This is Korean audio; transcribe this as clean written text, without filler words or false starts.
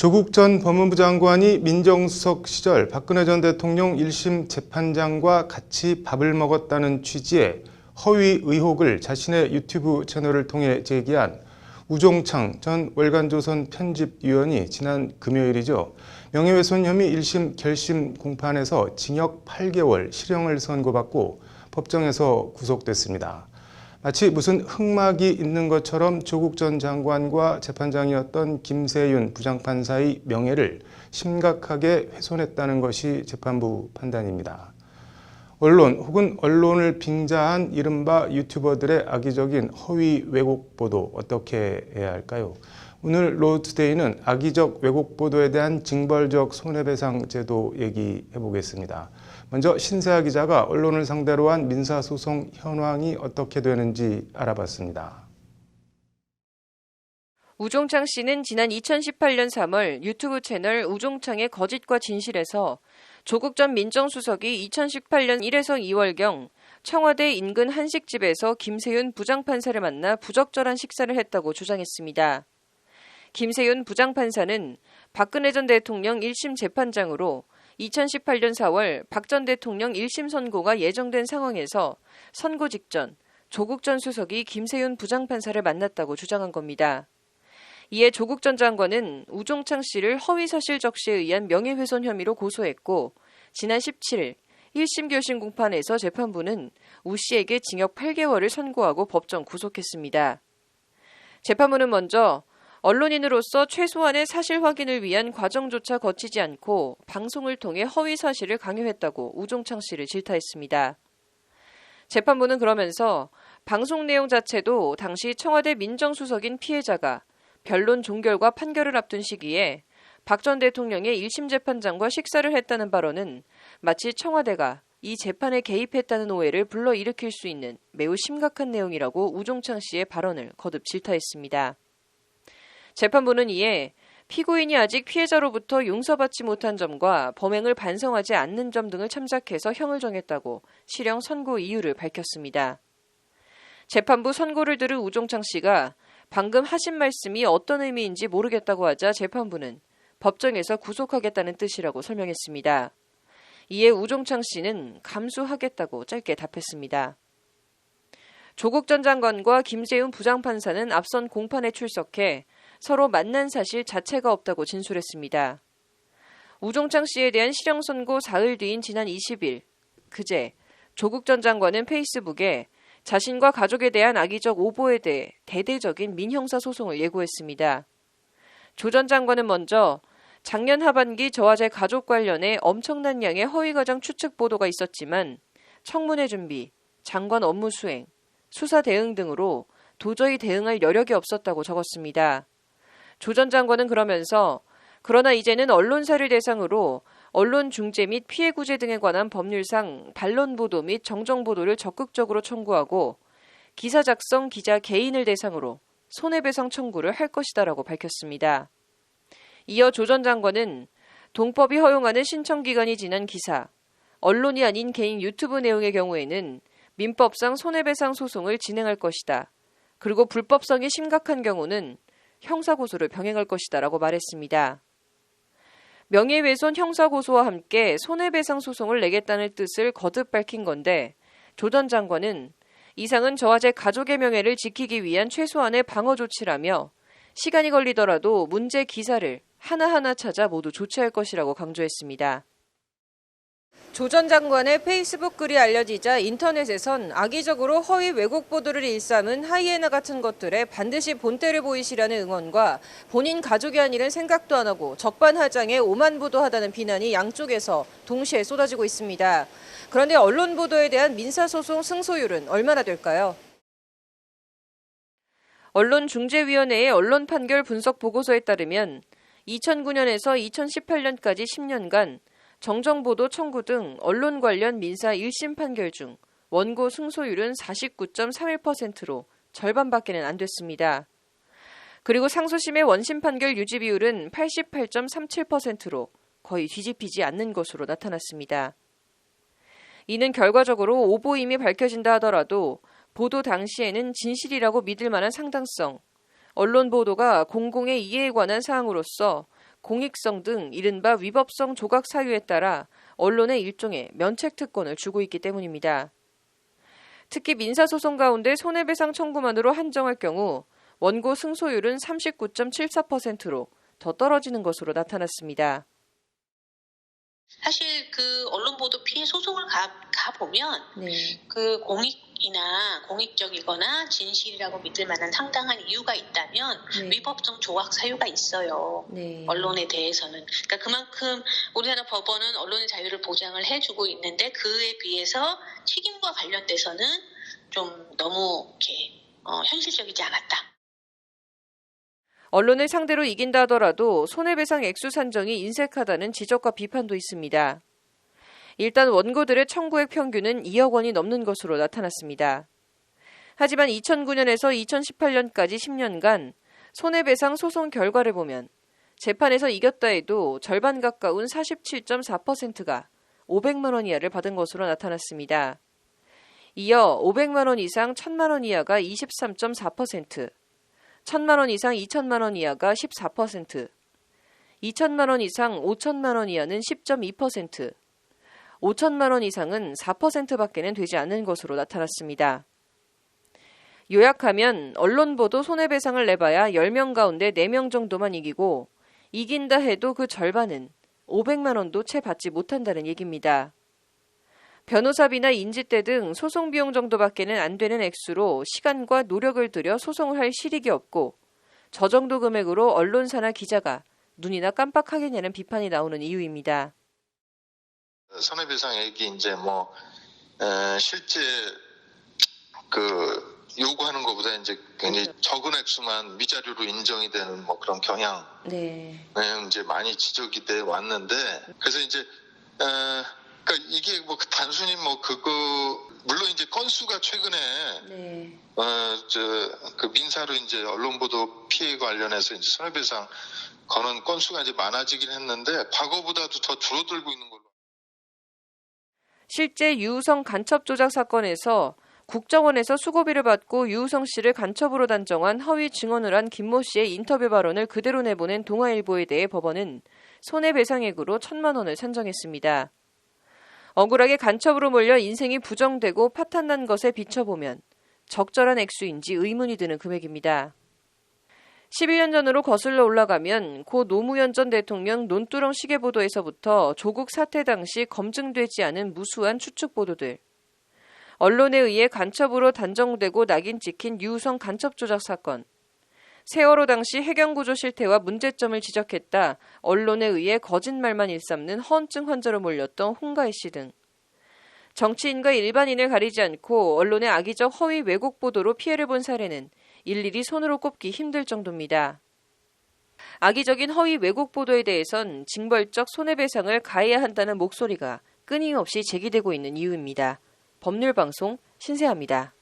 조국 전 법무부 장관이 민정수석 시절 박근혜 전 대통령 1심 재판장과 같이 밥을 먹었다는 취지의 허위 의혹을 자신의 유튜브 채널을 통해 제기한 우종창 전 월간조선 편집위원이 지난 금요일이죠. 명예훼손 혐의 1심 결심 공판에서 징역 8개월 실형을 선고받고 법정에서 구속됐습니다. 마치 무슨 흑막이 있는 것처럼 조국 전 장관과 재판장이었던 김세윤 부장판사의 명예를 심각하게 훼손했다는 것이 재판부 판단입니다. 언론 혹은 언론을 빙자한 이른바 유튜버들의 악의적인 허위 왜곡 보도 어떻게 해야 할까요? 오늘 로투데이는 악의적 왜곡 보도에 대한 징벌적 손해배상 제도 얘기해 보겠습니다. 먼저 신세아 기자가 언론을 상대로 한 민사소송 현황이 어떻게 되는지 알아봤습니다. 우종창 씨는 지난 2018년 3월 유튜브 채널 우종창의 거짓과 진실에서 조국 전 민정수석이 2018년 1에서 2월경 청와대 인근 한식집에서 김세윤 부장판사를 만나 부적절한 식사를 했다고 주장했습니다. 김세윤 부장판사는 박근혜 전 대통령 1심 재판장으로 2018년 4월 박 전 대통령 1심 선고가 예정된 상황에서 선고 직전 조국 전 수석이 김세윤 부장판사를 만났다고 주장한 겁니다. 이에 조국 전 장관은 우종창 씨를 허위사실 적시에 의한 명예훼손 혐의로 고소했고 지난 17일 1심 결심 공판에서 재판부는 우 씨에게 징역 8개월을 선고하고 법정 구속했습니다. 재판부는 먼저 언론인으로서 최소한의 사실 확인을 위한 과정조차 거치지 않고 방송을 통해 허위 사실을 강요했다고 우종창 씨를 질타했습니다. 재판부는 그러면서 방송 내용 자체도 당시 청와대 민정수석인 피해자가 변론 종결과 판결을 앞둔 시기에 박 전 대통령의 1심 재판장과 식사를 했다는 발언은 마치 청와대가 이 재판에 개입했다는 오해를 불러일으킬 수 있는 매우 심각한 내용이라고 우종창 씨의 발언을 거듭 질타했습니다. 재판부는 이에 피고인이 아직 피해자로부터 용서받지 못한 점과 범행을 반성하지 않는 점 등을 참작해서 형을 정했다고 실형 선고 이유를 밝혔습니다. 재판부 선고를 들은 우종창 씨가 방금 하신 말씀이 어떤 의미인지 모르겠다고 하자 재판부는 법정에서 구속하겠다는 뜻이라고 설명했습니다. 이에 우종창 씨는 감수하겠다고 짧게 답했습니다. 조국 전 장관과 김세윤 부장판사는 앞선 공판에 출석해 서로 만난 사실 자체가 없다고 진술했습니다. 우종창 씨에 대한 실형 선고 사흘 뒤인 지난 20일, 그제 조국 전 장관은 페이스북에 자신과 가족에 대한 악의적 오보에 대해 대대적인 민형사 소송을 예고했습니다. 조 전 장관은 먼저 작년 하반기 저와 제 가족 관련해 엄청난 양의 허위과장 추측 보도가 있었지만 청문회 준비, 장관 업무 수행, 수사 대응 등으로 도저히 대응할 여력이 없었다고 적었습니다. 조 전 장관은 그러면서 그러나 이제는 언론사를 대상으로 언론 중재 및 피해 구제 등에 관한 법률상 반론 보도 및 정정 보도를 적극적으로 청구하고 기사 작성 기자 개인을 대상으로 손해배상 청구를 할 것이다라고 밝혔습니다. 이어 조 전 장관은 동법이 허용하는 신청 기간이 지난 기사, 언론이 아닌 개인 유튜브 내용의 경우에는 민법상 손해배상 소송을 진행할 것이다. 그리고 불법성이 심각한 경우는 형사고소를 병행할 것이다라고 말했습니다. 명예훼손 형사고소와 함께 손해배상 소송을 내겠다는 뜻을 거듭 밝힌 건데 조 전 장관은 이상은 저와 제 가족의 명예를 지키기 위한 최소한의 방어 조치라며 시간이 걸리더라도 문제 기사를 하나하나 찾아 모두 조치할 것이라고 강조했습니다. 조 전 장관의 페이스북 글이 알려지자 인터넷에선 악의적으로 허위 왜곡 보도를 일삼은 하이에나 같은 것들에 반드시 본때를 보이시라는 응원과 본인 가족이 아니란 생각도 안 하고 적반하장에 오만부도하다는 비난이 양쪽에서 동시에 쏟아지고 있습니다. 그런데 언론 보도에 대한 민사소송 승소율은 얼마나 될까요? 언론중재위원회의 언론 판결 분석 보고서에 따르면 2009년에서 2018년까지 10년간 정정보도 청구 등 언론 관련 민사 1심 판결 중 원고 승소율은 49.31%로 절반밖에는 안 됐습니다. 그리고 상소심의 원심 판결 유지 비율은 88.37%로 거의 뒤집히지 않는 것으로 나타났습니다. 이는 결과적으로 오보임이 밝혀진다 하더라도 보도 당시에는 진실이라고 믿을 만한 상당성, 언론 보도가 공공의 이해에 관한 사항으로서 공익성 등 이른바 위법성 조각 사유에 따라 언론에 일종의 면책 특권을 주고 있기 때문입니다. 특히 민사소송 가운데 손해배상 청구만으로 한정할 경우 원고 승소율은 39.74%로 더 떨어지는 것으로 나타났습니다. 사실 그 언론 보도 피해 소송을 가보면 네. 그 공익적이거나 진실이라고 믿을 만한 상당한 이유가 있다면 네. 위법성 조각 사유가 있어요. 네. 언론에 대해서는. 그러니까 그만큼 우리나라 법원은 언론의 자유를 보장을 해주고 있는데 그에 비해서 책임과 관련돼서는 좀 너무 이렇게 현실적이지 않았다. 언론을 상대로 이긴다 하더라도 손해배상 액수 산정이 인색하다는 지적과 비판도 있습니다. 일단 원고들의 청구액 평균은 2억 원이 넘는 것으로 나타났습니다. 하지만 2009년에서 2018년까지 10년간 손해배상 소송 결과를 보면 재판에서 이겼다 해도 절반 가까운 47.4%가 500만 원 이하를 받은 것으로 나타났습니다. 이어 500만 원 이상 1000만 원 이하가 23.4%, 1000만 원 이상 2000만 원 이하가 14%, 2000만 원 이상 5000만 원 이하는 10.2%, 5000만 원 이상은 4%밖에는 되지 않는 것으로 나타났습니다. 요약하면 언론 보도 손해배상을 내봐야 10명 가운데 4명 정도만 이기고 이긴다 해도 그 절반은 500만 원도 채 받지 못한다는 얘기입니다. 변호사비나 인지대 등 소송 비용 정도밖에는 안 되는 액수로 시간과 노력을 들여 소송을 할 실익이 없고 저 정도 금액으로 언론사나 기자가 눈이나 깜빡하겠냐는 비판이 나오는 이유입니다. 손해배상액이 이제 실제 요구하는 것보다 이제 굉장히 적은 액수만 위자료로 인정이 되는 그런 경향, 네. 이제 많이 지적이 돼 왔는데, 그래서 이제 그러니까 이게 단순히 물론 이제 건수가 최근에 네. 그 민사로 이제 언론 보도 피해 관련해서 이제 손해배상 거는 건수가 이제 많아지긴 했는데 과거보다도 더 줄어들고 있는 걸로. 실제 유우성 간첩 조작 사건에서 국정원에서 수고비를 받고 유우성 씨를 간첩으로 단정한 허위 증언을 한 김모 씨의 인터뷰 발언을 그대로 내보낸 동아일보에 대해 법원은 손해배상액으로 1000만 원을 산정했습니다. 억울하게 간첩으로 몰려 인생이 부정되고 파탄난 것에 비춰보면 적절한 액수인지 의문이 드는 금액입니다. 11년 전으로 거슬러 올라가면 고 노무현 전 대통령 논두렁 시계 보도에서부터 조국 사태 당시 검증되지 않은 무수한 추측 보도들, 언론에 의해 간첩으로 단정되고 낙인 찍힌 유우성 간첩 조작 사건, 세월호 당시 해경구조 실태와 문제점을 지적했다 언론에 의해 거짓말만 일삼는 허언증 환자로 몰렸던 홍가희 씨 등 정치인과 일반인을 가리지 않고 언론의 악의적 허위 왜곡 보도로 피해를 본 사례는 일일이 손으로 꼽기 힘들 정도입니다. 악의적인 허위 왜곡 보도에 대해선 징벌적 손해배상을 가해야 한다는 목소리가 끊임없이 제기되고 있는 이유입니다. 법률방송 신세아입니다.